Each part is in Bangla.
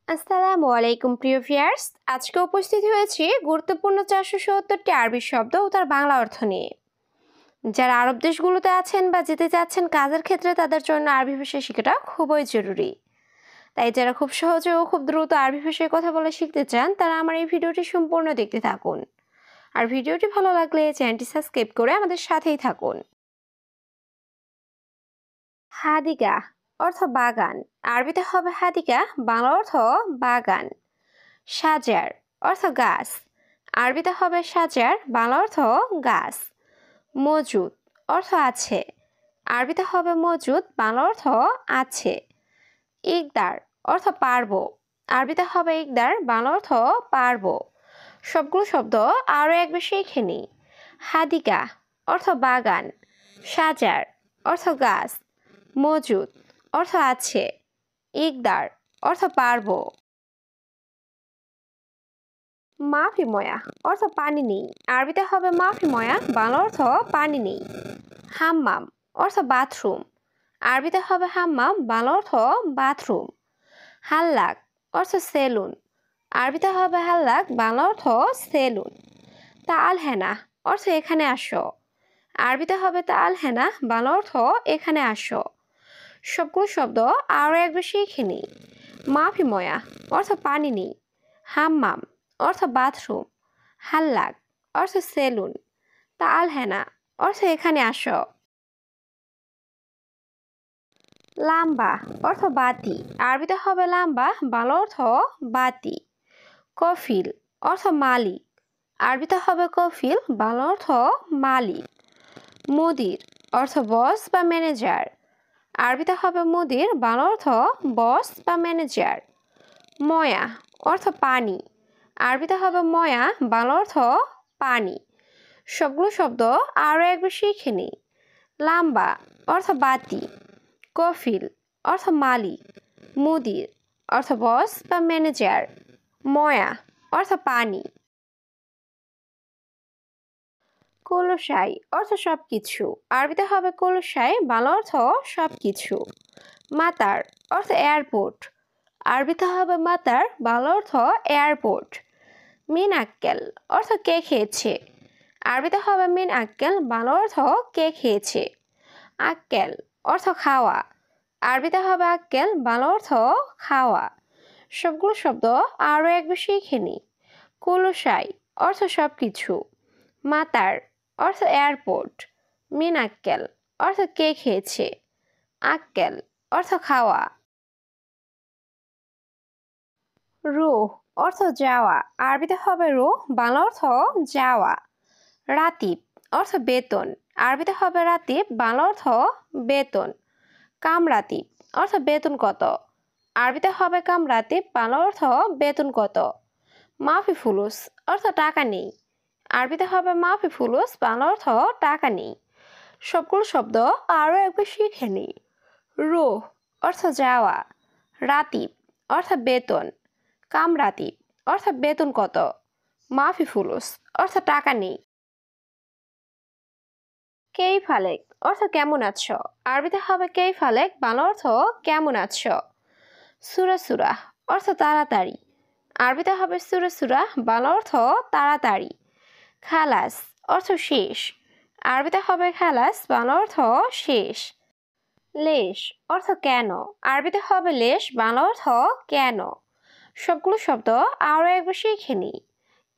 আসসালামু আলাইকুম প্রিয় ভিউয়ার্স, আজকে উপস্থিত হয়েছি গুরুত্বপূর্ণ 470টি আরবি শব্দ ও তার বাংলা অর্থ নিয়ে। যারা আরব দেশগুলোতে আছেন বা যেতে চাচ্ছেন কাজের ক্ষেত্রে, তাদের জন্য আরবি ভাষা শেখাটা খুবই জরুরি। তাই যারা খুব সহজে ও খুব দ্রুত আরবি ভাষায় কথা বলা শিখতে চান, তারা আমার এই ভিডিওটি সম্পূর্ণ দেখতে থাকুন। আর ভিডিওটি ভালো লাগলে চ্যানেলটি সাবস্ক্রাইব করে আমাদের সাথেই থাকুন। হাদিকা অর্থ বাগান, আরবিতে হবে হাদিকা, বাংলা অর্থ বাগান। সাজার অর্থ গাছ, আরবিতে হবে সাজার, বাংলা অর্থ গাছ। মজুদ অর্থ আছে, আরবিতে হবে মজুদ, বাংলা অর্থ আছে। ইকদার অর্থ পারবো, আরবিতে হবে ইকদার, বাংলা অর্থ পারবো। সবগুলো শব্দ আরও একবার শিখে নিই। হাদিকা অর্থ বাগান, সাজার অর্থ গাছ, মজুদ অর্থ আছে, ইকদার অর্থ পারবো। মাফি ময়া অর্থ পানি নেই, আরবিতে হবে মাফি ময়া, বাংলা অর্থ পানি নেই। হাম্মাম অর্থ বাথরুম, আরবিতে হবে হাম্মাম, বাংলা অর্থ বাথরুম। হাল্লাক অর্থ সেলুন, আরবিতে হবে হাল্লাক, বাংলা অর্থ সেলুন। তাল হেনা অর্থ এখানে আসো, আরবিতে হবে তাল হেনা, বাংলা অর্থ এখানে আসো। সবগুলো শব্দ আরও একবার শিখে নিই। মাফি ময়া অর্থ পানি নেই, হাম্মাম অর্থ বাথরুম, হাল্লাক অর্থ সেলুন, তাল হেনা অর্থ এখানে আসো। লাম্বা অর্থ বাতি, আরবিতে হবে লাম্বা, বাংলা অর্থ বাতি। কফিল অর্থ মালিক, আরবিতে হবে কফিল, বাংলা অর্থ মালিক। মুদির অর্থ বস বা ম্যানেজার, আরবিতে হবে মুদির, বাংলা অর্থ বস বা ম্যানেজার। ময়া অর্থ পানি, আরবিতে হবে ময়া, বাংলা অর্থ পানি। সবগুলো শব্দ আরও একবার শিখে নিই। লাম্বা অর্থ বাতি, কফিল অর্থ মালিক, মুদির অর্থ বস বা ম্যানেজার, ময়া অর্থ পানি। কলসাই অর্থ সবকিছু, আরবিতে হবে কলসাই, বাংলা অর্থ সবকিছু। মাতার অর্থ এয়ারপোর্ট, আরবিতে হবে মাতার, বাংলা অর্থ এয়ারপোর্ট। মিন আক্কেল অর্থ কে খেয়েছে, আরবিতে হবে মিন আক্কেল, বাংলা অর্থ কে খেয়েছে। আক্কেল অর্থ খাওয়া, আরবিতে হবে আক্কেল, বাংলা অর্থ খাওয়া। সবগুলো শব্দ আরও একবার শিখে নিই। কলসাই অর্থ সবকিছু, মাতার অর্থ এয়ারপোর্ট, মিন আক্কেল অর্থ কে খেয়েছে, আক্কেল অর্থ খাওয়া। রুহ অর্থ যাওয়া, আরবিতে হবে রুহ, বাংলা অর্থ যাওয়া। রাতিব অর্থ বেতন, আরবিতে হবে রাতিব, বাংলা অর্থ বেতন। কামরাতিব অর্থ বেতন কত, আরবিতে হবে কামরাতিব, বাংলা অর্থ বেতন কত। মাফি ফুলুস অর্থ টাকা নেই, আরবিতে হবে মাফি ফুলুস, বাংলা অর্থ টাকা নেই। সবগুলো শব্দ আরও একবার শিখে নিই। রুহ অর্থ যাওয়া, রাতিব অর্থ বেতন, কামরাতিব অর্থ বেতন কত, মাফি ফুলুস অর্থ টাকা নেই। কেই ফালেক অর্থ কেমন আছো, আরবিতে হবে কেই ফালেক, বাংলা অর্থ কেমন আছো। সুরা সুরা অর্থ তাড়াতাড়ি, আরবিতে হবে সুরা সুরা, বাংলা অর্থ তাড়াতাড়ি। খালাস অর্থ শেষ, আরবিতে হবে খালাস, বাংলা অর্থ শেষ। লেশ অর্থ কেন, আরবিতে হবে লেশ, বাংলা অর্থ কেন। সবগুলো শব্দ আরও একবার শিখে নিই।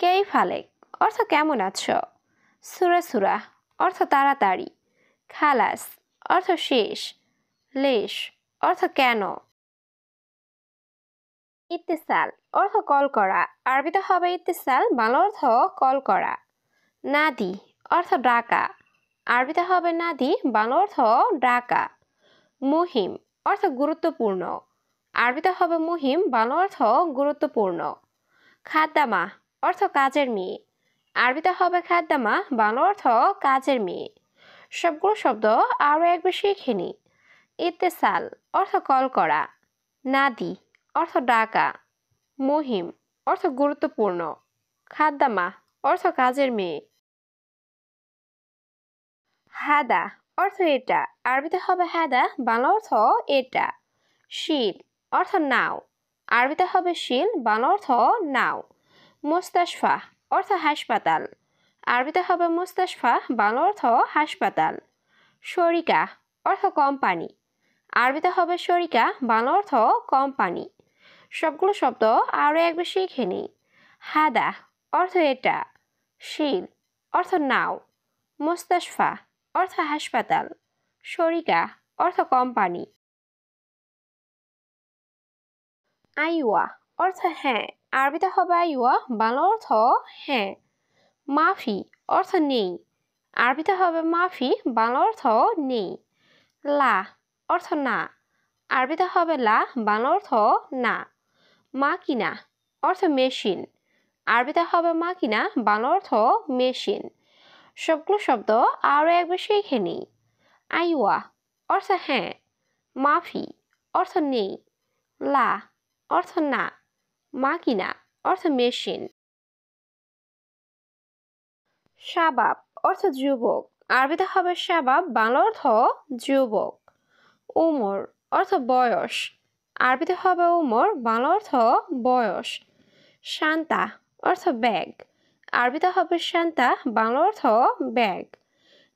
কেই ফালেক অর্থ কেমন আছো, সুরা সুরা অর্থ তাড়াতাড়ি, খালাস অর্থ শেষ, লেশ অর্থ কেন। ইত্তেসাল অর্থ কল করা, আরবিতে হবে ইত্তেসাল, বাংলা অর্থ কল করা। নাদি অর্থ ডাকা, আরবিতে হবে নাদি, বাংলা অর্থ ডাকা। মুহিম অর্থ গুরুত্বপূর্ণ, আরবিতে হবে মুহিম, বাংলা অর্থ গুরুত্বপূর্ণ। খাদ্দামা অর্থ কাজের মেয়ে, আরবিতে হবে খাদ্দামা, বাংলা অর্থ কাজের মেয়ে। সবগুলো শব্দ আরও একবার শিখে নিই। ইত্তেসাল অর্থ কল করা, নাদি অর্থ ডাকা, মুহিম অর্থ গুরুত্বপূর্ণ, খাদ্দামা অর্থ কাজের মেয়ে। হাদা অর্থ এটা, আরবিতে হবে হাদা, বাংলা অর্থ এটা। শিল অর্থ নাও, আরবিতে হবে শিল, বাংলা অর্থ নাও। মুস্তাশফা অর্থ হাসপাতাল, আরবিতে হবে মুস্তাশফা, বাংলা অর্থ হাসপাতাল। শরিকা অর্থ কোম্পানি, আরবিতে হবে শরিকা, বাংলা অর্থ কোম্পানি। সবগুলো শব্দ আরও একবার শিখে নিই। হাদা অর্থ এটা, শিল অর্থ নাও, মুস্তাশফা অর্থ হাসপাতাল, শরিকা অর্থ কোম্পানি। আইওয়া অর্থ হ্যাঁ, আরবিতে হবে আইওয়া, বাংলা অর্থ হ্যাঁ। মাফি অর্থ নেই, আরবিতে হবে মাফি, বাংলা অর্থ নেই। লা অর্থ না, আরবিতে হবে লা, বাংলা অর্থ না। মাকিনা অর্থ মেশিন, আরবিতে হবে মাকিনা, বাংলা অর্থ মেশিন। সবগুলো শব্দ আরও একবার শিখে নিই। আইওয়া অর্থ হ্যাঁ, মাফি অর্থ নেই, লা অর্থ না, মাকিনা অর্থ মেশিন। শাবাব অর্থ যুবক, আরবিতে হবে শাবাব, বাংলা অর্থ যুবক। উমর অর্থ বয়স, আরবিতে হবে উমর, বাংলা অর্থ বয়স। শান্তা অর্থ ব্যাগ, আরবিতে হবে শান্তা, বাংলা অর্থ ব্যাগ।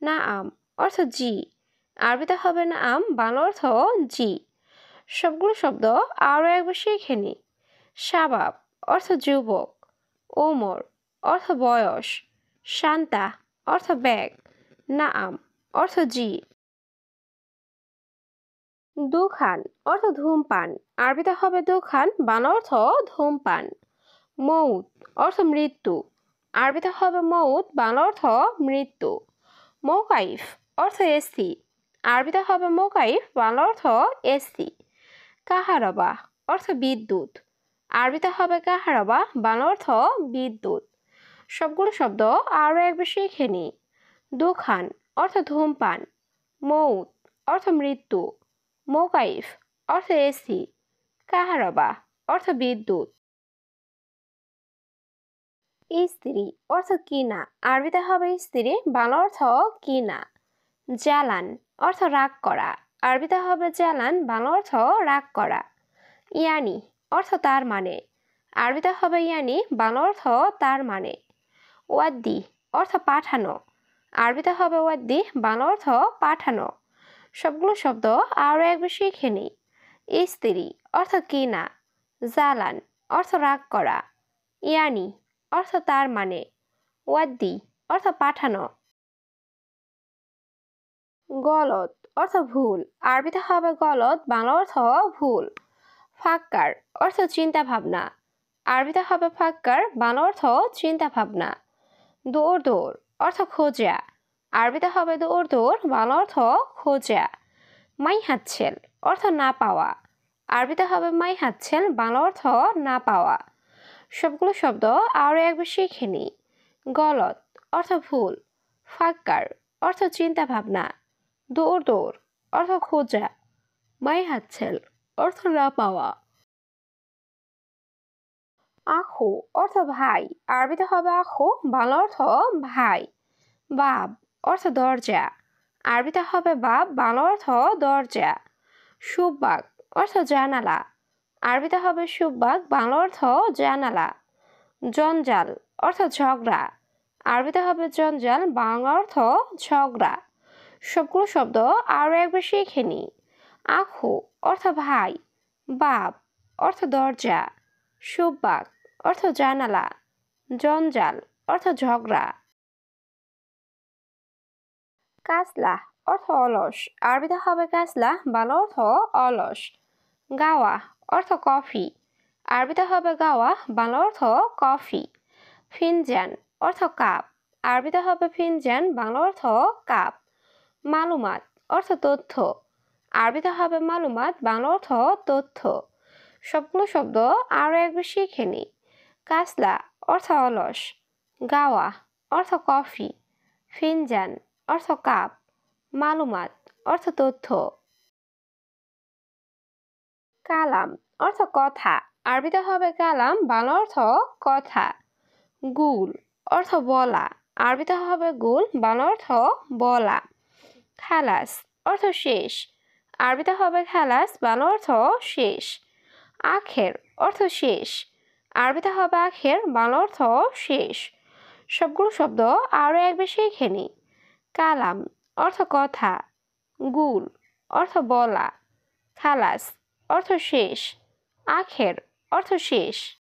নাআম অর্থ জি, আরবিতে হবে নাআম, বাংলা অর্থ জি। সবগুলো শব্দ আরও একবার শিখে নিই। শাবাব অর্থ যুবক, ওমর অর্থ বয়স, শান্তা অর্থ ব্যাগ, নাআম অর্থ জি। দুখান অর্থ ধূমপান, আরবিতে হবে দুখান, বাংলা অর্থ ধূমপান। মৌত অর্থ মৃত্যু, আরবিতে হবে মৌত, বাংলা অর্থ মৃত্যু। মৌকাইফ অর্থ এসি, আরবিতে হবে মৌকাইফ, বাংলা অর্থ এসি। কাহারবা অর্থ বিদ্যুৎ, আরবিতে হবে কাহারবা, বাংলা অর্থ বিদ্যুৎ। সবগুলো শব্দ আরও একবার শিখে নিই। দুখান অর্থ ধূমপান, মৌত অর্থ মৃত্যু, মৌকাইফ অর্থ এসি, কাহারবা অর্থ বিদ্যুৎ। স্ত্রী অর্থ কিনা, আরবিতে হবে স্ত্রী, বাংলা অর্থ কিনা। জ্বালান অর্থ রাগ করা, আরবিতে হবে জ্বালান, বাংলা অর্থ রাগ করা। ইয়ানি অর্থ তার মানে, আরবিতে হবে ইয়ানি, বাংলা অর্থ তার মানে। ওয়াদ্দি অর্থ পাঠানো, আরবিতে হবে ওয়াদ্দি, বাংলা অর্থ পাঠানো। সবগুলো শব্দ আরও একবার শিখে নিই। স্ত্রী অর্থ কিনা, জ্বালান অর্থ রাগ করা, ইয়ানি অর্থ তার মানে, ওয়াদ্দি অর্থ পাঠানো। গলত অর্থ ভুল, আরবিতে হবে গলত, বাংলা অর্থ ভুল। ফাক্কার অর্থ চিন্তা ভাবনা, আরবিতে হবে ফাক্কার, বাংলা অর্থ চিন্তা ভাবনা। দৌড় দৌড় অর্থ খোঁজা, আরবিতে হবে দৌড় দৌড়, বাংলা অর্থ খোঁজা। মাই হাতছেল অর্থ না পাওয়া, আরবিতে হবে মাই হাতছেল, বাংলা অর্থ না পাওয়া। সবগুলো শব্দ আরও একবার শিখে নিই। গলত অর্থ ভুল, ফাক্কার অর্থ চিন্তা ভাবনা, দৌড় দৌড় অর্থ খোঁজা, মাই হাতছেল অর্থ না পাওয়া। আখু অর্থ ভাই, আরবিতে হবে আখু, বাংলা অর্থ ভাই। বাব অর্থ দরজা, আরবিতে হবে বাব, বাংলা অর্থ দরজা। সুব্বাক অর্থ জানালা, আরবিতে হবে সুব্বাক, বাংলা অর্থ জানালা। জঞ্জাল অর্থ ঝগড়া, আরবিতে হবে জঞ্জাল, বাংলা অর্থ ঝগড়া। সবগুলো শব্দ আরও একবার শিখে নিই। আখু অর্থ ভাই, বাব অর্থ দরজা, সুব্বাক অর্থ জানালা, জঞ্জাল অর্থ ঝগড়া। কাসলা অর্থ অলস, আরবিতে হবে কাসলা, বাংলা অর্থ অলস। গাওয়া অর্থ কফি, আরবিতে হবে গাওয়া, বাংলা অর্থ কফি। ফিনজান অর্থ কাপ, আরবিতে হবে ফিনজান, বাংলা অর্থ কাপ। মালুমাত অর্থ তথ্য, আরবিতে হবে মালুমাত, বাংলা অর্থ তথ্য। সবগুলো শব্দ আরও একবার শিখে নিই। কাসলা অর্থ অলস, গাওয়া অর্থ কফি, ফিনজান অর্থ কাপ, মালুমাত অর্থ তথ্য। কালাম অর্থ কথা, আরবিতে হবে কালাম, বাংলা অর্থ কথা। গুল অর্থ বলা, আরবিতে হবে গুল, বাংলা অর্থ বলা। খালাস অর্থ শেষ, আরবিতে হবে খালাস, বাংলা অর্থ শেষ। আখের অর্থ শেষ। আরবিতে হবে আখের, বাংলা অর্থ শেষ। সবগুলো শব্দ আরও একবার শিখে নিই। কালাম অর্থ কথা, গুল অর্থ বলা, খালাস অর্থ শেষ, আখের অর্থ শেষ।